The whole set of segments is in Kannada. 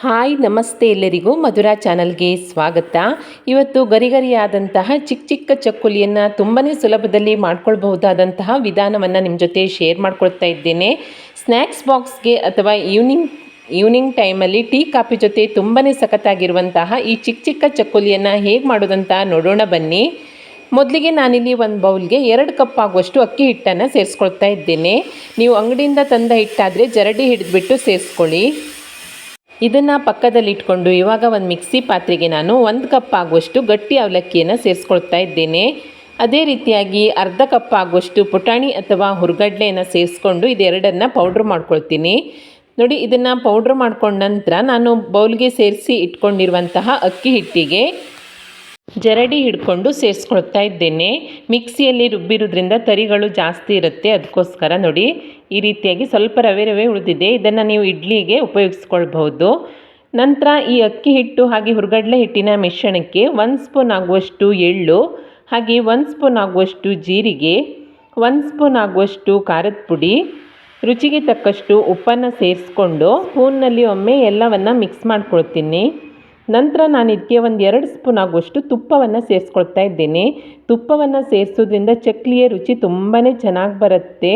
ಹಾಯ್ ನಮಸ್ತೆ ಎಲ್ಲರಿಗೂ ಮಧುರಾ ಚಾನಲ್ಗೆ ಸ್ವಾಗತ. ಇವತ್ತು ಗರಿಗರಿಯಾದಂತಹ ಚಿಕ್ಕ ಚಿಕ್ಕ ಚಕ್ಕುಲಿಯನ್ನು ತುಂಬಾ ಸುಲಭದಲ್ಲಿ ಮಾಡ್ಕೊಳ್ಬಹುದಾದಂತಹ ವಿಧಾನವನ್ನು ನಿಮ್ಮ ಜೊತೆ ಶೇರ್ ಮಾಡ್ಕೊಳ್ತಾ ಇದ್ದೇನೆ. ಸ್ನ್ಯಾಕ್ಸ್ ಬಾಕ್ಸ್ಗೆ ಅಥವಾ ಈವ್ನಿಂಗ್ ಟೈಮಲ್ಲಿ ಟೀ ಕಾಫಿ ಜೊತೆ ತುಂಬಾ ಸಖತ್ತಾಗಿರುವಂತಹ ಈ ಚಿಕ್ಕ ಚಿಕ್ಕ ಚಕ್ಕುಲಿಯನ್ನು ಹೇಗೆ ಮಾಡೋದಂತ ನೋಡೋಣ ಬನ್ನಿ. ಮೊದಲಿಗೆ ನಾನಿಲ್ಲಿ ಒಂದು ಬೌಲ್ಗೆ 2 ಕಪ್ ಆಗುವಷ್ಟು ಅಕ್ಕಿ ಹಿಟ್ಟನ್ನು ಸೇರಿಸ್ಕೊಳ್ತಾ ಇದ್ದೇನೆ. ನೀವು ಅಂಗಡಿಯಿಂದ ತಂದ ಹಿಟ್ಟಾದರೆ ಜರಡಿ ಹಿಡಿದ್ಬಿಟ್ಟು ಸೇರಿಸ್ಕೊಳ್ಳಿ. ಇದನ್ನು ಪಕ್ಕದಲ್ಲಿ ಇಟ್ಕೊಂಡು ಇವಾಗ ಒಂದು ಮಿಕ್ಸಿ ಪಾತ್ರೆಗೆ ನಾನು 1 ಕಪ್ ಆಗುವಷ್ಟು ಗಟ್ಟಿ ಅವಲಕ್ಕಿಯನ್ನು ಸೇರಿಸ್ಕೊಳ್ತಾ ಇದ್ದೇನೆ. ಅದೇ ರೀತಿಯಾಗಿ ಅರ್ಧ ಕಪ್ ಆಗುವಷ್ಟು ಪುಟಾಣಿ ಅಥವಾ ಹುರ್ಗಡ್ಲೆಯನ್ನು ಸೇರಿಸ್ಕೊಂಡು ಇದೆರಡನ್ನು ಪೌಡ್ರ್ ಮಾಡ್ಕೊಳ್ತೀನಿ. ನೋಡಿ, ಇದನ್ನು ಪೌಡ್ರ್ ಮಾಡ್ಕೊಂಡ ನಂತರ ನಾನು ಬೌಲ್ಗೆ ಸೇರಿಸಿ ಇಟ್ಕೊಂಡಿರುವಂತಹ ಅಕ್ಕಿ ಹಿಟ್ಟಿಗೆ ಜರಡಿ ಹಿಡ್ಕೊಂಡು ಸೇರಿಸ್ಕೊಳ್ತಾ ಇದ್ದೇನೆ. ಮಿಕ್ಸಿಯಲ್ಲಿ ರುಬ್ಬಿರೋದ್ರಿಂದ ತರಿಗಳು ಜಾಸ್ತಿ ಇರುತ್ತೆ, ಅದಕ್ಕೋಸ್ಕರ ನೋಡಿ ಈ ರೀತಿಯಾಗಿ ಸ್ವಲ್ಪ ರವೆ ಉಳಿದಿದೆ. ಇದನ್ನು ನೀವು ಇಡ್ಲಿಗೆ ಉಪಯೋಗಿಸ್ಕೊಳ್ಬಹುದು. ನಂತರ ಈ ಅಕ್ಕಿ ಹಿಟ್ಟು ಹಾಗೆ ಹುರ್ಗಡ್ಲೆ ಹಿಟ್ಟಿನ ಮಿಶ್ರಣಕ್ಕೆ 1 ಸ್ಪೂನ್ ಆಗುವಷ್ಟು ಎಳ್ಳು, ಹಾಗೆ 1 ಸ್ಪೂನ್ ಆಗುವಷ್ಟು ಜೀರಿಗೆ, 1 ಸ್ಪೂನ್ ಆಗುವಷ್ಟು ಖಾರದ ಪುಡಿ, ರುಚಿಗೆ ತಕ್ಕಷ್ಟು ಉಪ್ಪನ್ನು ಸೇರಿಸ್ಕೊಂಡು ಸ್ಪೂನ್ನಲ್ಲಿ ಒಮ್ಮೆ ಎಲ್ಲವನ್ನು ಮಿಕ್ಸ್ ಮಾಡ್ಕೊಳ್ತೀನಿ. ನಂತರ ನಾನು ಇದಕ್ಕೆ 2 ಸ್ಪೂನ್ ಆಗುವಷ್ಟು ತುಪ್ಪವನ್ನು ಸೇರಿಸ್ಕೊಳ್ತಾ ಇದ್ದೇನೆ. ತುಪ್ಪವನ್ನು ಸೇರಿಸೋದ್ರಿಂದ ಚಕ್ಲಿಯ ರುಚಿ ತುಂಬಾ ಚೆನ್ನಾಗಿ ಬರುತ್ತೆ.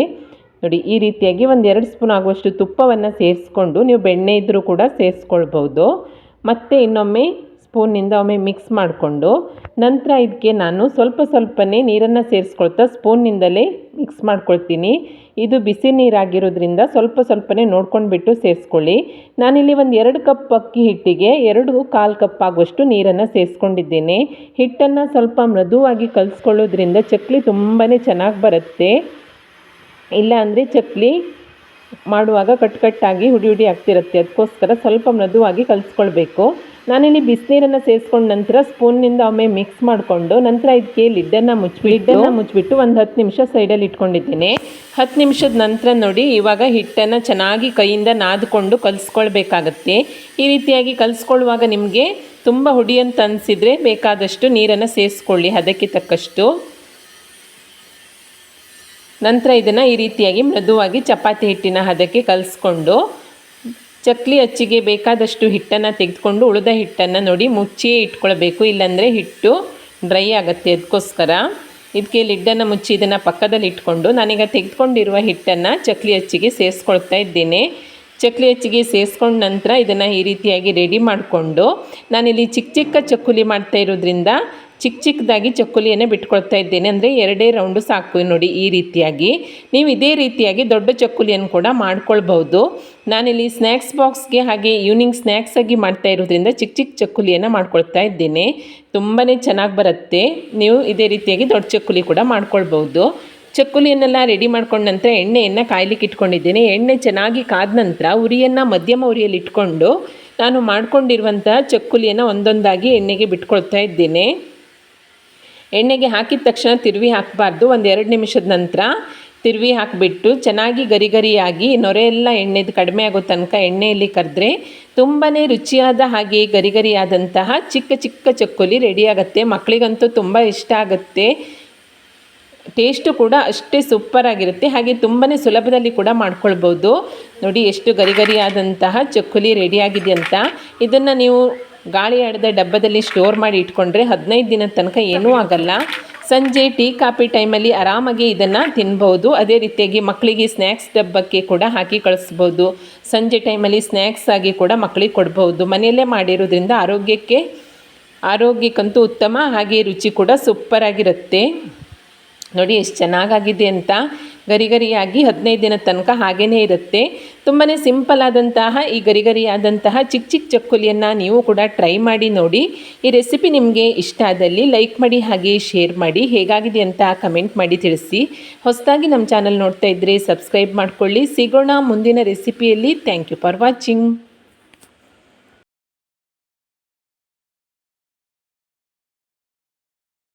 ನೋಡಿ ಈ ರೀತಿಯಾಗಿ 2 ಸ್ಪೂನ್ ಆಗುವಷ್ಟು ತುಪ್ಪವನ್ನು ಸೇರಿಸ್ಕೊಂಡು ನೀವು ಬೆಣ್ಣೆ ಇದ್ದರೂ ಕೂಡ ಸೇರಿಸ್ಕೊಳ್ಬೋದು. ಮತ್ತು ಇನ್ನೊಮ್ಮೆ ಸ್ಪೂನಿಂದ ಒಮ್ಮೆ ಮಿಕ್ಸ್ ಮಾಡಿಕೊಂಡು ನಂತರ ಇದಕ್ಕೆ ನಾನು ಸ್ವಲ್ಪನೇ ನೀರನ್ನು ಸೇರಿಸ್ಕೊಳ್ತಾ ಸ್ಪೂನ್ನಿಂದಲೇ ಮಿಕ್ಸ್ ಮಾಡ್ಕೊಳ್ತೀನಿ. ಇದು ಬಿಸಿ ನೀರಾಗಿರೋದ್ರಿಂದ ಸ್ವಲ್ಪನೇ ನೋಡ್ಕೊಂಡ್ಬಿಟ್ಟು ಸೇರಿಸ್ಕೊಳ್ಳಿ. ನಾನಿಲ್ಲಿ 2 ಕಪ್ ಅಕ್ಕಿ ಹಿಟ್ಟಿಗೆ 2.25 ಕಪ್ ಆಗುವಷ್ಟು ನೀರನ್ನು ಸೇರಿಸ್ಕೊಂಡಿದ್ದೇನೆ. ಹಿಟ್ಟನ್ನು ಸ್ವಲ್ಪ ಮೃದುವಾಗಿ ಕಲಿಸ್ಕೊಳ್ಳೋದ್ರಿಂದ ಚಕ್ಲಿ ತುಂಬಾ ಚೆನ್ನಾಗಿ ಬರುತ್ತೆ. ಇಲ್ಲ ಅಂದರೆ ಚಕ್ಲಿ ಮಾಡುವಾಗ ಕಟ್ಟಾಗಿ ಹುಡಿ ಆಗ್ತಿರುತ್ತೆ, ಅದಕ್ಕೋಸ್ಕರ ಸ್ವಲ್ಪ ಮೃದುವಾಗಿ ಕಲಿಸ್ಕೊಳ್ಬೇಕು. ನಾನಿಲ್ಲಿ ಬಿಸಿನೀರನ್ನು ಸೇರಿಸ್ಕೊಂಡ ನಂತರ ಸ್ಪೂನ್ನಿಂದ ಒಮ್ಮೆ ಮಿಕ್ಸ್ ಮಾಡಿಕೊಂಡು ನಂತರ ಇದಕ್ಕೆ ಲಿಡ್ಡನ್ನು ಮುಚ್ಚಿಬಿಟ್ಟು ಒಂದು 10 ನಿಮಿಷ ಸೈಡಲ್ಲಿ ಇಟ್ಕೊಂಡಿದ್ದೀನಿ. 10 ನಿಮಿಷದ ನಂತರ ನೋಡಿ ಇವಾಗ ಹಿಟ್ಟನ್ನು ಚೆನ್ನಾಗಿ ಕೈಯಿಂದ ನಾದಿಕೊಂಡು ಕಲಿಸ್ಕೊಳ್ಬೇಕಾಗತ್ತೆ. ಈ ರೀತಿಯಾಗಿ ಕಲಿಸ್ಕೊಳ್ಳುವಾಗ ನಿಮಗೆ ತುಂಬ ಹುಡಿ ಅಂತ ಅನಿಸಿದರೆ ಬೇಕಾದಷ್ಟು ನೀರನ್ನು ಸೇರಿಸ್ಕೊಳ್ಳಿ ಅದಕ್ಕೆ ತಕ್ಕಷ್ಟು. ನಂತರ ಇದನ್ನು ಈ ರೀತಿಯಾಗಿ ಮೃದುವಾಗಿ ಚಪಾತಿ ಹಿಟ್ಟಿನ ಹದಕ್ಕೆ ಕಲಿಸ್ಕೊಂಡು ಚಕ್ಲಿ ಅಚ್ಚಿಗೆ ಬೇಕಾದಷ್ಟು ಹಿಟ್ಟನ್ನು ತೆಗೆದುಕೊಂಡು ಉಳಿದ ಹಿಟ್ಟನ್ನು ನೋಡಿ ಮುಚ್ಚಿಯೇ ಇಟ್ಕೊಳ್ಬೇಕು, ಇಲ್ಲಾಂದರೆ ಹಿಟ್ಟು ಡ್ರೈ ಆಗುತ್ತೆ. ಅದಕ್ಕೋಸ್ಕರ ಇದಕ್ಕೆ ಲಿಡ್ಡನ್ನು ಮುಚ್ಚಿ ಇದನ್ನು ಪಕ್ಕದಲ್ಲಿ ಇಟ್ಕೊಂಡು ನಾನೀಗ ತೆಗೆದುಕೊಂಡಿರುವ ಹಿಟ್ಟನ್ನು ಚಕ್ಲಿ ಅಚ್ಚಿಗೆ ಸೇರಿಸ್ಕೊಳ್ತಾ ಇದ್ದೇನೆ. ಚಕ್ಲಿ ಅಚ್ಚಿಗೆ ಸೇರಿಸ್ಕೊಂಡ ನಂತರ ಇದನ್ನು ಈ ರೀತಿಯಾಗಿ ರೆಡಿ ಮಾಡಿಕೊಂಡು ನಾನಿಲ್ಲಿ ಚಿಕ್ಕ ಚಕ್ಕುಲಿ ಮಾಡ್ತಾ ಇರೋದ್ರಿಂದ ಚಿಕ್ಕದಾಗಿ ಚಕ್ಕುಲಿಯನ್ನು ಬಿಟ್ಕೊಳ್ತಾ ಇದ್ದೇನೆ. ಅಂದರೆ 2 ರೌಂಡು ಸಾಕು. ನೋಡಿ ಈ ರೀತಿಯಾಗಿ ನೀವು ಇದೇ ರೀತಿಯಾಗಿ ದೊಡ್ಡ ಚಕ್ಕುಲಿಯನ್ನು ಕೂಡ ಮಾಡ್ಕೊಳ್ಬಹುದು. ನಾನಿಲ್ಲಿ ಸ್ನ್ಯಾಕ್ಸ್ ಬಾಕ್ಸ್ಗೆ ಹಾಗೆ ಈವ್ನಿಂಗ್ ಸ್ನ್ಯಾಕ್ಸ್ ಆಗಿ ಮಾಡ್ತಾ ಇರೋದ್ರಿಂದ ಚಿಕ್ಕ ಚಕ್ಕುಲಿಯನ್ನು ಮಾಡ್ಕೊಳ್ತಾ ಇದ್ದೇನೆ. ತುಂಬಾ ಚೆನ್ನಾಗಿ ಬರುತ್ತೆ. ನೀವು ಇದೇ ರೀತಿಯಾಗಿ ದೊಡ್ಡ ಚಕ್ಕುಲಿ ಕೂಡ ಮಾಡ್ಕೊಳ್ಬಹುದು. ಚಕ್ಕುಲಿಯನ್ನೆಲ್ಲ ರೆಡಿ ಮಾಡ್ಕೊಂಡ ನಂತರ ಎಣ್ಣೆಯನ್ನು ಕಾಯ್ಲಿಕ್ಕೆ ಇಟ್ಕೊಂಡಿದ್ದೇನೆ. ಎಣ್ಣೆ ಚೆನ್ನಾಗಿ ಕಾದ ನಂತರ ಉರಿಯನ್ನು ಮಧ್ಯಮ ಉರಿಯಲ್ಲಿ ಇಟ್ಕೊಂಡು ನಾನು ಮಾಡ್ಕೊಂಡಿರುವಂಥ ಚಕ್ಕುಲಿಯನ್ನು ಒಂದೊಂದಾಗಿ ಎಣ್ಣೆಗೆ ಬಿಟ್ಕೊಳ್ತಾ ಇದ್ದೇನೆ. ಎಣ್ಣೆಗೆ ಹಾಕಿದ ತಕ್ಷಣ ತಿರುವಿ ಹಾಕಬಾರ್ದು. 2 ನಿಮಿಷದ ನಂತರ ತಿರುವಿ ಹಾಕಿಬಿಟ್ಟು ಚೆನ್ನಾಗಿ ಗರಿಯಾಗಿ ನೊರೆ ಎಲ್ಲ ಎಣ್ಣೆದು ಕಡಿಮೆ ಆಗೋ ತನಕ ಎಣ್ಣೆಯಲ್ಲಿ ಕರೆದ್ರೆ ತುಂಬಾ ರುಚಿಯಾದ ಹಾಗೆ ಗರಿಯಾದಂತಹ ಚಿಕ್ಕ ಚಕ್ಕುಲಿ ರೆಡಿಯಾಗುತ್ತೆ. ಮಕ್ಕಳಿಗಂತೂ ತುಂಬ ಇಷ್ಟ ಆಗುತ್ತೆ. ಟೇಸ್ಟು ಕೂಡ ಅಷ್ಟೇ ಸೂಪರಾಗಿರುತ್ತೆ. ಹಾಗೆ ತುಂಬಾ ಸುಲಭದಲ್ಲಿ ಕೂಡ ಮಾಡ್ಕೊಳ್ಬೋದು. ನೋಡಿ ಎಷ್ಟು ಗರಿಯಾದಂತಹ ಚಕ್ಕುಲಿ ರೆಡಿಯಾಗಿದೆ ಅಂತ. ಇದನ್ನು ನೀವು ಗಾಳಿ ಆಡದ ಡಬ್ಬದಲ್ಲಿ ಸ್ಟೋರ್ ಮಾಡಿ ಇಟ್ಕೊಂಡ್ರೆ 15 ದಿನದ ತನಕ ಏನೂ ಆಗಲ್ಲ. ಸಂಜೆ ಟೀ ಕಾಫಿ ಟೈಮಲ್ಲಿ ಆರಾಮಾಗಿ ಇದನ್ನು ತಿನ್ಬೋದು. ಅದೇ ರೀತಿಯಾಗಿ ಮಕ್ಕಳಿಗೆ ಸ್ನ್ಯಾಕ್ಸ್ ಡಬ್ಬಕ್ಕೆ ಕೂಡ ಹಾಕಿ ಕಳಿಸ್ಬೋದು. ಸಂಜೆ ಟೈಮಲ್ಲಿ ಸ್ನ್ಯಾಕ್ಸ್ ಆಗಿ ಕೂಡ ಮಕ್ಕಳಿಗೆ ಕೊಡ್ಬೋದು. ಮನೆಯಲ್ಲೇ ಮಾಡಿರೋದ್ರಿಂದ ಆರೋಗ್ಯಕ್ಕಂತೂ ಉತ್ತಮ, ಹಾಗೆ ರುಚಿ ಕೂಡ ಸೂಪರಾಗಿರುತ್ತೆ. ನೋಡಿ ಎಷ್ಟು ಚೆನ್ನಾಗಾಗಿದೆ ಅಂತ. ಗರಿಯಾಗಿ 15 ದಿನದ ತನಕ ಹಾಗೇ ಇರುತ್ತೆ. ತುಂಬಾ ಸಿಂಪಲ್ ಆದಂತಹ ಈ ಗರಿಯಾದಂತಹ ಚಿಕ್ಕ ಚಕ್ಕುಲಿಯನ್ನು ನೀವು ಕೂಡ ಟ್ರೈ ಮಾಡಿ ನೋಡಿ. ಈ ರೆಸಿಪಿ ನಿಮಗೆ ಇಷ್ಟ ಆದಲ್ಲಿ ಲೈಕ್ ಮಾಡಿ ಹಾಗೆ ಶೇರ್ ಮಾಡಿ. ಹೇಗಾಗಿದೆ ಅಂತ ಕಮೆಂಟ್ ಮಾಡಿ ತಿಳಿಸಿ. ಹೊಸದಾಗಿ ನಮ್ಮ ಚಾನಲ್ ನೋಡ್ತಾ ಇದ್ದರೆ ಸಬ್ಸ್ಕ್ರೈಬ್ ಮಾಡ್ಕೊಳ್ಳಿ. ಸಿಗೋಣ ಮುಂದಿನ ರೆಸಿಪಿಯಲ್ಲಿ. Thank you for watching.